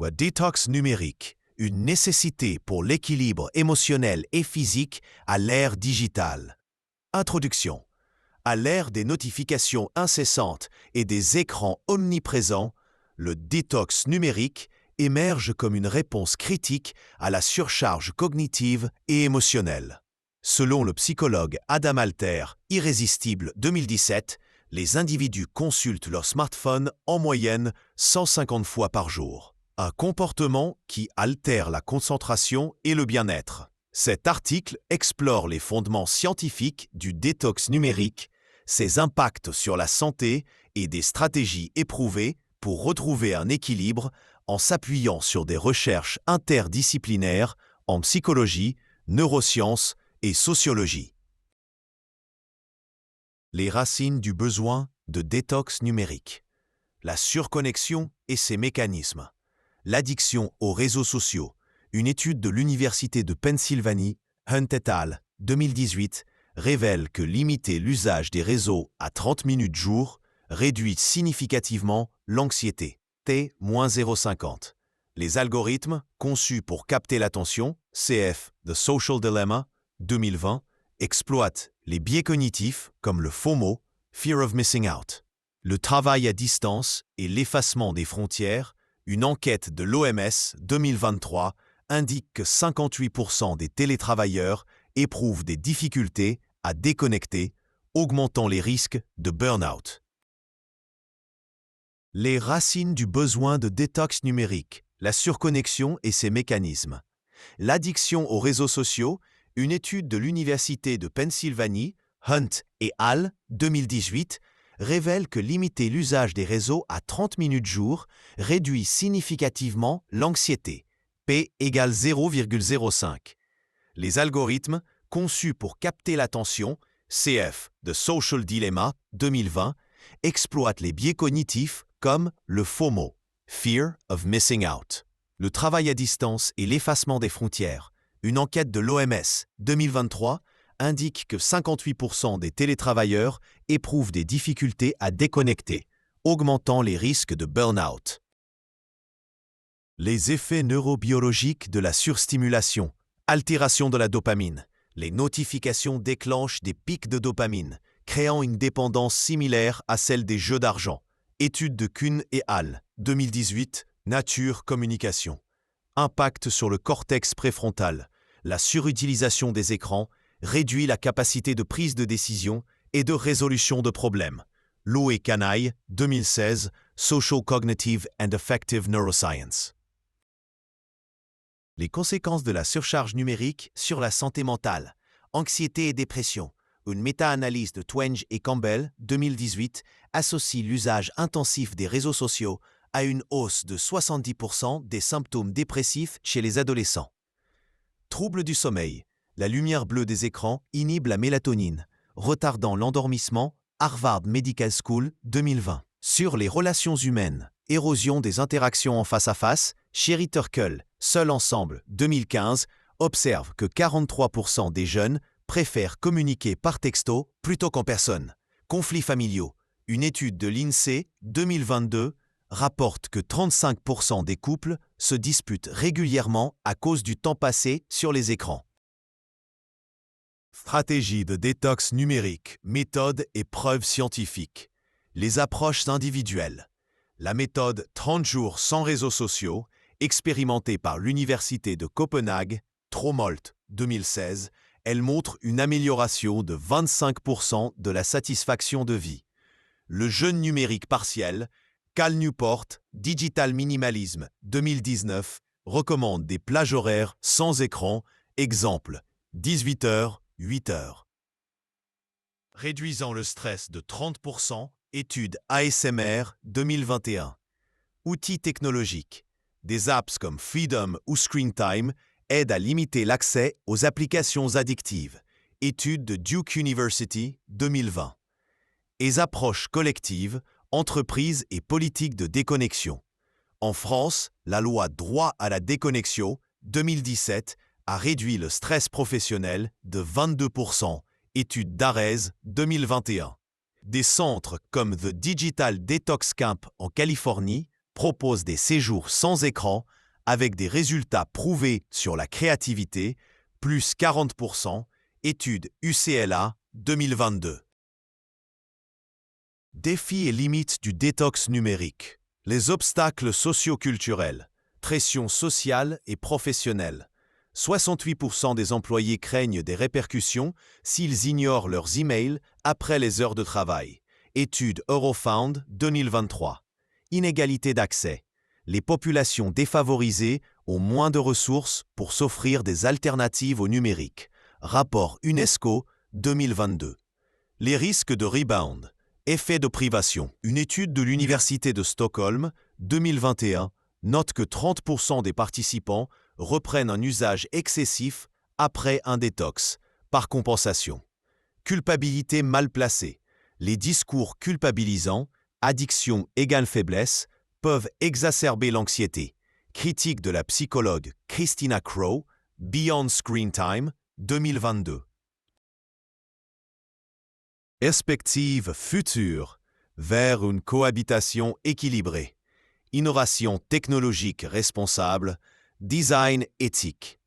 Détox numérique, une nécessité pour l'équilibre émotionnel et physique à l'ère digitale. Introduction. À l'ère des notifications incessantes et des écrans omniprésents, le détox numérique émerge comme une réponse critique à la surcharge cognitive et émotionnelle. Selon le psychologue Adam Alter, Irrésistible 2017, les individus consultent leur smartphone en moyenne 150 fois par jour. Un comportement qui altère la concentration et le bien-être. Cet article explore les fondements scientifiques du détox numérique, ses impacts sur la santé et des stratégies éprouvées pour retrouver un équilibre en s'appuyant sur des recherches interdisciplinaires en psychologie, neurosciences et sociologie. Les racines du besoin de détox numérique. La surconnexion et ses mécanismes. L'addiction aux réseaux sociaux. Une étude de l'Université de Pennsylvanie, Hunt et al., 2018, révèle que limiter l'usage des réseaux à 30 minutes jour réduit significativement l'anxiété, T-0,50. Les algorithmes conçus pour capter l'attention, CF, The Social Dilemma, 2020, exploitent les biais cognitifs comme le FOMO, Fear of Missing Out. Le travail à distance et l'effacement des frontières. Une enquête de l'OMS 2023 indique que 58% des télétravailleurs éprouvent des difficultés à déconnecter, augmentant les risques de burn-out. Les racines du besoin de détox numérique, la surconnexion et ses mécanismes. L'addiction aux réseaux sociaux, une étude de l'Université de Pennsylvanie, Hunt et al., 2018, révèle que limiter l'usage des réseaux à 30 minutes jour réduit significativement l'anxiété, P égale 0,05. Les algorithmes conçus pour capter l'attention, CF, The Social Dilemma, 2020, exploitent les biais cognitifs comme le FOMO, Fear of Missing Out. Le travail à distance et l'effacement des frontières. Une enquête de l'OMS, 2023, indique que 58% des télétravailleurs éprouvent des difficultés à déconnecter, augmentant les risques de burn-out. Les effets neurobiologiques de la surstimulation, altération de la dopamine. Les notifications déclenchent des pics de dopamine, créant une dépendance similaire à celle des jeux d'argent. Étude de Kuhn et al., 2018, Nature Communication. Impact sur le cortex préfrontal. La surutilisation des écrans réduit la capacité de prise de décision et de résolution de problèmes. Lowe et Canaille, 2016, Social Cognitive and Affective Neuroscience. Les conséquences de la surcharge numérique sur la santé mentale. Anxiété et dépression. Une méta-analyse de Twenge et Campbell, 2018, associe l'usage intensif des réseaux sociaux à une hausse de 70% des symptômes dépressifs chez les adolescents. Troubles du sommeil. La lumière bleue des écrans inhibe la mélatonine, retardant l'endormissement, Harvard Medical School, 2020. Sur les relations humaines, érosion des interactions en face à face, Sherry Turkle, Seul ensemble, 2015, observe que 43% des jeunes préfèrent communiquer par texto plutôt qu'en personne. Conflits familiaux. Une étude de l'INSEE, 2022, rapporte que 35% des couples se disputent régulièrement à cause du temps passé sur les écrans. Stratégie de détox numérique, méthode et preuves scientifiques. Les approches individuelles. La méthode 30 jours sans réseaux sociaux, expérimentée par l'Université de Copenhague, Tromolt, 2016, elle montre une amélioration de 25% de la satisfaction de vie. Le jeûne numérique partiel, Cal Newport, Digital Minimalism, 2019, recommande des plages horaires sans écran, exemple 18h, 8h. Réduisant le stress de 30%, étude ASMR 2021. Outils technologiques. Des apps comme Freedom ou Screen Time aident à limiter l'accès aux applications addictives. Étude de Duke University 2020. Et approches collectives, entreprises et politiques de déconnexion. En France, la loi Droit à la déconnexion 2017 a réduit le stress professionnel de 22%, étude d'Arez 2021. Des centres comme The Digital Detox Camp en Californie propose des séjours sans écran avec des résultats prouvés sur la créativité, plus 40%, étude UCLA 2022. Défis et limites du détox numérique. Les obstacles socio-culturels, pression sociale et professionnelle. 68% des employés craignent des répercussions s'ils ignorent leurs emails après les heures de travail. Étude Eurofound 2023. Inégalité d'accès. Les populations défavorisées ont moins de ressources pour s'offrir des alternatives au numérique. Rapport UNESCO 2022. Les risques de rebound. Effet de privation. Une étude de l'Université de Stockholm 2021 note que 30% des participants reprennent un usage excessif après un détox, par compensation. Culpabilité mal placée. Les discours culpabilisants, addiction égale faiblesse, peuvent exacerber l'anxiété. Critique de la psychologue Christina Crowe, Beyond Screen Time 2022. Perspective future vers une cohabitation équilibrée. Innovation technologique responsable, design éthique.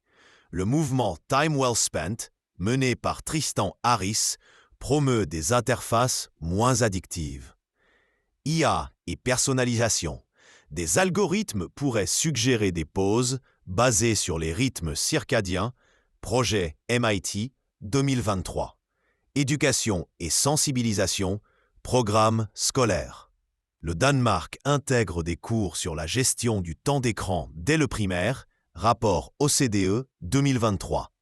Le mouvement Time Well Spent, mené par Tristan Harris, promeut des interfaces moins addictives. IA et personnalisation. Des algorithmes pourraient suggérer des pauses basées sur les rythmes circadiens. Projet MIT 2023. Éducation et sensibilisation, programme scolaire. Le Danemark intègre des cours sur la gestion du temps d'écran dès le primaire, rapport OCDE 2023.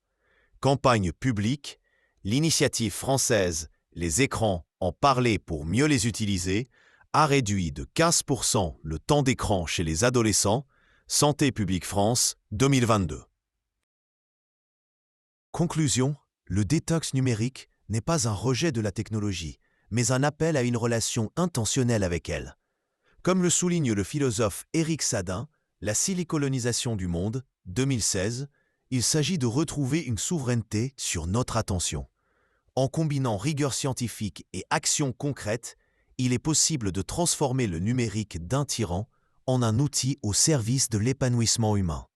Campagne publique, l'initiative française « Les écrans en parler pour mieux les utiliser » a réduit de 15% le temps d'écran chez les adolescents, Santé publique France 2022. Conclusion, le détox numérique n'est pas un rejet de la technologie, mais un appel à une relation intentionnelle avec elle. Comme le souligne le philosophe Éric Sadin, La silicolonisation du monde, 2016, il s'agit de retrouver une souveraineté sur notre attention. En combinant rigueur scientifique et action concrète, il est possible de transformer le numérique d'un tyran en un outil au service de l'épanouissement humain.